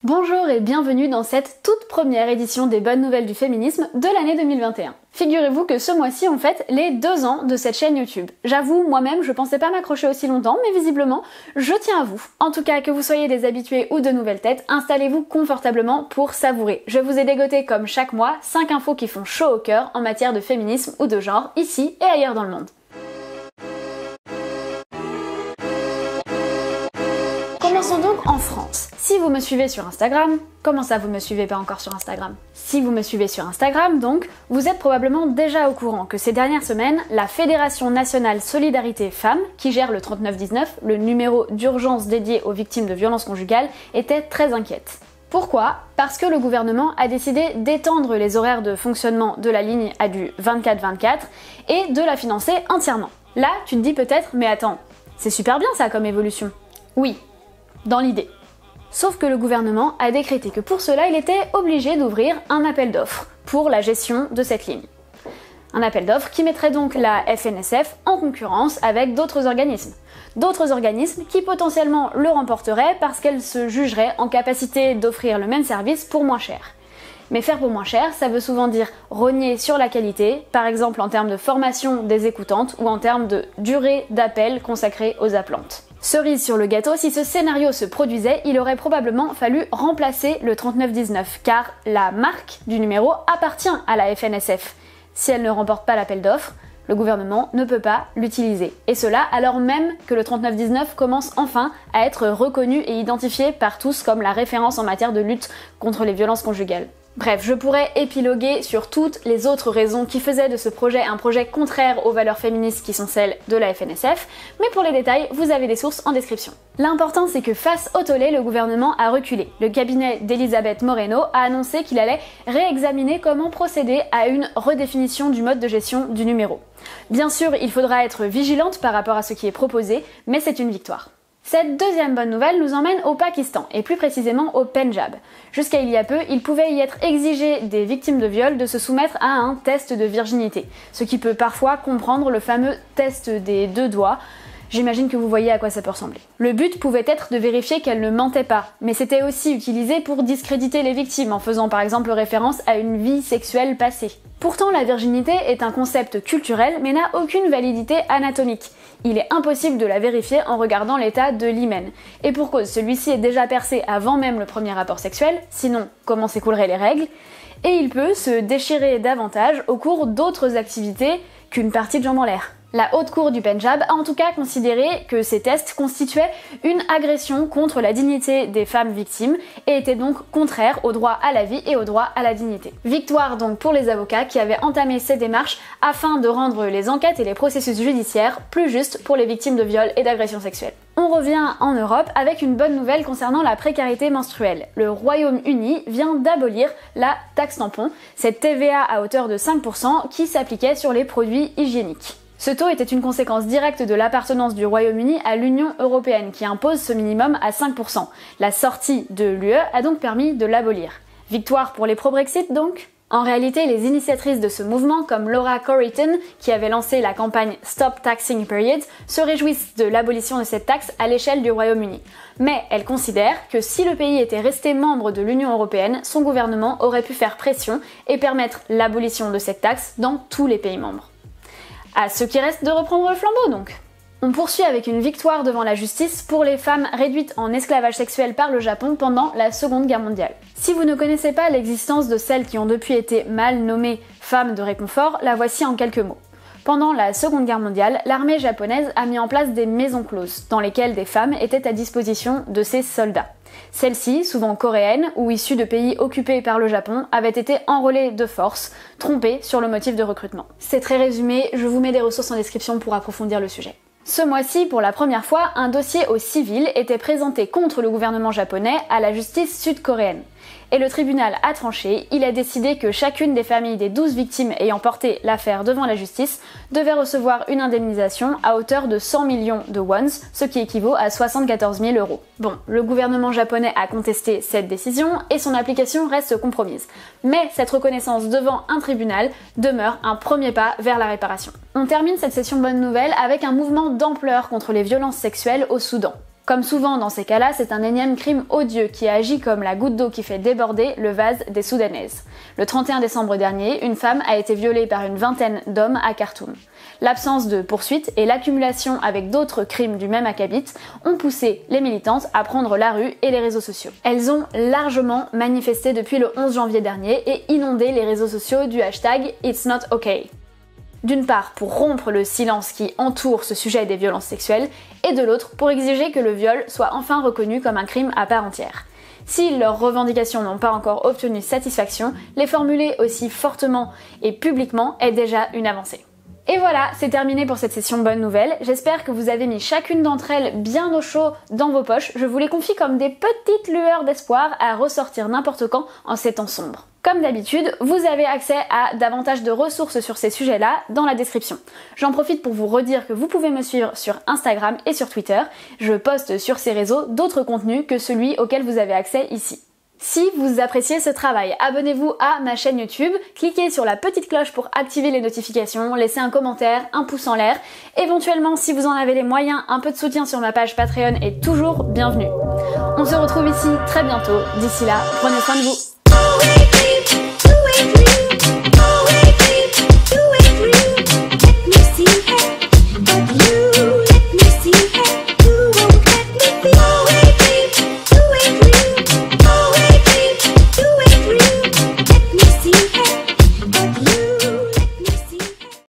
Bonjour et bienvenue dans cette toute première édition des bonnes nouvelles du féminisme de l'année 2021. Figurez-vous que ce mois-ci on fête les 2 ans de cette chaîne YouTube. J'avoue, moi-même, je pensais pas m'accrocher aussi longtemps, mais visiblement, je tiens à vous. En tout cas, que vous soyez des habitués ou de nouvelles têtes, installez-vous confortablement pour savourer. Je vous ai dégoté comme chaque mois 5 infos qui font chaud au cœur en matière de féminisme ou de genre, ici et ailleurs dans le monde. Commençons donc en France. Si vous me suivez sur Instagram, comment ça vous me suivez pas encore sur Instagram? Si vous me suivez sur Instagram donc, vous êtes probablement déjà au courant que ces dernières semaines, la Fédération Nationale Solidarité Femmes, qui gère le 3919, le numéro d'urgence dédié aux victimes de violences conjugales, était très inquiète. Pourquoi? Parce que le gouvernement a décidé d'étendre les horaires de fonctionnement de la ligne à du 24-24 et de la financer entièrement. Là, tu te dis peut-être, mais attends, c'est super bien ça comme évolution. Oui, dans l'idée. Sauf que le gouvernement a décrété que pour cela, il était obligé d'ouvrir un appel d'offres pour la gestion de cette ligne. Un appel d'offres qui mettrait donc la FNSF en concurrence avec d'autres organismes. D'autres organismes qui potentiellement le remporteraient parce qu'elles se jugeraient en capacité d'offrir le même service pour moins cher. Mais faire pour moins cher, ça veut souvent dire rogner sur la qualité, par exemple en termes de formation des écoutantes ou en termes de durée d'appel consacrée aux appelantes. Cerise sur le gâteau, si ce scénario se produisait, il aurait probablement fallu remplacer le 3919, car la marque du numéro appartient à la FNSF. Si elle ne remporte pas l'appel d'offres, le gouvernement ne peut pas l'utiliser. Et cela alors même que le 3919 commence enfin à être reconnu et identifié par tous comme la référence en matière de lutte contre les violences conjugales. Bref, je pourrais épiloguer sur toutes les autres raisons qui faisaient de ce projet un projet contraire aux valeurs féministes qui sont celles de la FNSF, mais pour les détails, vous avez des sources en description. L'important, c'est que face au tollé, le gouvernement a reculé. Le cabinet d'Elisabeth Moreno a annoncé qu'il allait réexaminer comment procéder à une redéfinition du mode de gestion du numéro. Bien sûr, il faudra être vigilante par rapport à ce qui est proposé, mais c'est une victoire. Cette deuxième bonne nouvelle nous emmène au Pakistan, et plus précisément au Pendjab. Jusqu'à il y a peu, il pouvait y être exigé des victimes de viol de se soumettre à un test de virginité, ce qui peut parfois comprendre le fameux test des 2 doigts. J'imagine que vous voyez à quoi ça peut ressembler. Le but pouvait être de vérifier qu'elles ne mentaient pas, mais c'était aussi utilisé pour discréditer les victimes, en faisant par exemple référence à une vie sexuelle passée. Pourtant, la virginité est un concept culturel, mais n'a aucune validité anatomique. Il est impossible de la vérifier en regardant l'état de l'hymen. Et pour cause, celui-ci est déjà percé avant même le premier rapport sexuel, sinon comment s'écouleraient les règles, et il peut se déchirer davantage au cours d'autres activités qu'une partie de jambes en l'air. La Haute Cour du Pendjab a en tout cas considéré que ces tests constituaient une agression contre la dignité des femmes victimes et étaient donc contraires au droit à la vie et au droit à la dignité. Victoire donc pour les avocats qui avaient entamé ces démarches afin de rendre les enquêtes et les processus judiciaires plus justes pour les victimes de viols et d'agressions sexuelles. On revient en Europe avec une bonne nouvelle concernant la précarité menstruelle. Le Royaume-Uni vient d'abolir la taxe tampon, cette TVA à hauteur de 5% qui s'appliquait sur les produits hygiéniques. Ce taux était une conséquence directe de l'appartenance du Royaume-Uni à l'Union européenne qui impose ce minimum à 5%. La sortie de l'UE a donc permis de l'abolir. Victoire pour les pro-Brexit donc ? En réalité, les initiatrices de ce mouvement, comme Laura Corrigan, qui avait lancé la campagne Stop Taxing Period, se réjouissent de l'abolition de cette taxe à l'échelle du Royaume-Uni. Mais elles considèrent que si le pays était resté membre de l'Union européenne, son gouvernement aurait pu faire pression et permettre l'abolition de cette taxe dans tous les pays membres. À ceux qui restent de reprendre le flambeau donc. On poursuit avec une victoire devant la justice pour les femmes réduites en esclavage sexuel par le Japon pendant la Seconde Guerre mondiale. Si vous ne connaissez pas l'existence de celles qui ont depuis été mal nommées femmes de réconfort, la voici en quelques mots. Pendant la Seconde Guerre mondiale, l'armée japonaise a mis en place des maisons closes, dans lesquelles des femmes étaient à disposition de ses soldats. Celles-ci, souvent coréennes ou issues de pays occupés par le Japon, avaient été enrôlées de force, trompées sur le motif de recrutement. C'est très résumé, je vous mets des ressources en description pour approfondir le sujet. Ce mois-ci, pour la première fois, un dossier au civil était présenté contre le gouvernement japonais à la justice sud-coréenne. Et le tribunal a tranché, il a décidé que chacune des familles des 12 victimes ayant porté l'affaire devant la justice devait recevoir une indemnisation à hauteur de 100 millions de wons, ce qui équivaut à 74 000 €. Bon, le gouvernement japonais a contesté cette décision et son application reste compromise. Mais cette reconnaissance devant un tribunal demeure un premier pas vers la réparation. On termine cette session bonne nouvelle avec un mouvement d'ampleur contre les violences sexuelles au Soudan. Comme souvent dans ces cas-là, c'est un énième crime odieux qui agit comme la goutte d'eau qui fait déborder le vase des Soudanaises. Le 31 décembre dernier, une femme a été violée par une vingtaine d'hommes à Khartoum. L'absence de poursuite et l'accumulation avec d'autres crimes du même acabit ont poussé les militantes à prendre la rue et les réseaux sociaux. Elles ont largement manifesté depuis le 11 janvier dernier et inondé les réseaux sociaux du hashtag It's Not Okay. D'une part pour rompre le silence qui entoure ce sujet des violences sexuelles, et de l'autre pour exiger que le viol soit enfin reconnu comme un crime à part entière. Si leurs revendications n'ont pas encore obtenu satisfaction, les formuler aussi fortement et publiquement est déjà une avancée. Et voilà, c'est terminé pour cette session Bonne Nouvelle. J'espère que vous avez mis chacune d'entre elles bien au chaud dans vos poches. Je vous les confie comme des petites lueurs d'espoir à ressortir n'importe quand en ces temps sombres. Comme d'habitude, vous avez accès à davantage de ressources sur ces sujets-là dans la description. J'en profite pour vous redire que vous pouvez me suivre sur Instagram et sur Twitter. Je poste sur ces réseaux d'autres contenus que celui auquel vous avez accès ici. Si vous appréciez ce travail, abonnez-vous à ma chaîne YouTube, cliquez sur la petite cloche pour activer les notifications, laissez un commentaire, un pouce en l'air. Éventuellement, si vous en avez les moyens, un peu de soutien sur ma page Patreon est toujours bienvenu. On se retrouve ici très bientôt. D'ici là, prenez soin de vous.